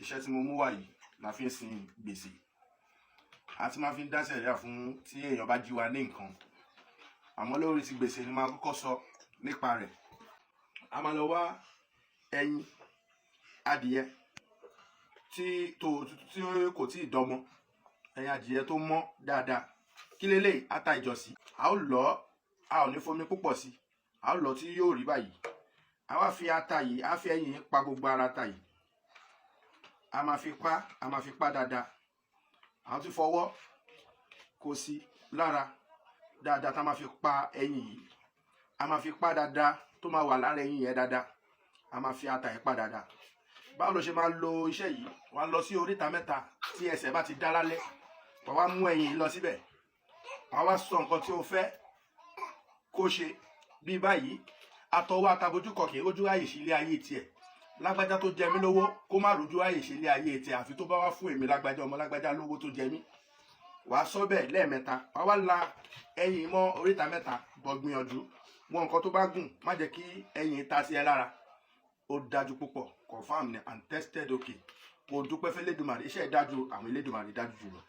iṣẹ́ tí mo mú wá yìí la fi ń sin gbèsè àti máa fi ń dá sẹ̀ríà fún tí èèyàn bá jí wa ní nǹkan. Àmọ́ lórí ti gbèsè ni máa kọ́kọ́ sọ nípa rẹ̀. A máa lọ wá ẹyin adìyẹ tí kò tí ì dọmọ, ẹyin adìyẹ tó mọ́ dáadáa. Kí leléyìí? Ata ìjọsí. A ó lọ̀, a ò ní fomi púpọ̀ sí, a ó lọ̀ tí yóò rí báyìí. A wá fi ata yìí, a fi ẹyin yìí pa gbogbo ara ata yìí. A máa fi pa dáadáa. A tún fọwọ́ kó sí lára dáadáa tá a máa fi pa ẹyin yìí. A máa fi pa dáadáa tó máa wà lára ẹyin yẹn dáadáa. A máa fi ata yìí pa dáadáa. Báwo ló ṣe máa lo iṣẹ́ yìí? Wàá lọ sí oríta mẹ́ta tí ẹsẹ̀ bá ti dá lálẹ́. Wàá wá mú ẹyin yìí lọ síbẹ̀. Wàá wá sọ nǹkan tí o fẹ́ kó ṣe. Bí báyìí, àtọwọ́ atabojú kan kì í rójú ààyè sí ilé ayé tiẹ̀. Lágbájá tó jẹ mí lówó kó má rójú ààyè sí ilé ayé tiẹ̀ àfi tó bá wá fún èmi lágbájá ọmọ lágbájá lówó tó jẹ mí. Wàá sọ bẹ́ẹ̀ lẹ́ẹ̀mẹ́ta. Wàá wá la ẹyin mọ́ oríta mẹ́ta. Bọ̀ gbìyànjú wọn nǹkan tó bá gùn, má jẹ́ kí ẹyin ta sí ẹ lára. Ó dájú púpọ̀, confirm ni and tested okay. Kò dúpẹ́ fẹ́ Elédùmarè, iṣẹ́ ìdájú àwọn Elédùmarè dájú jùlọ.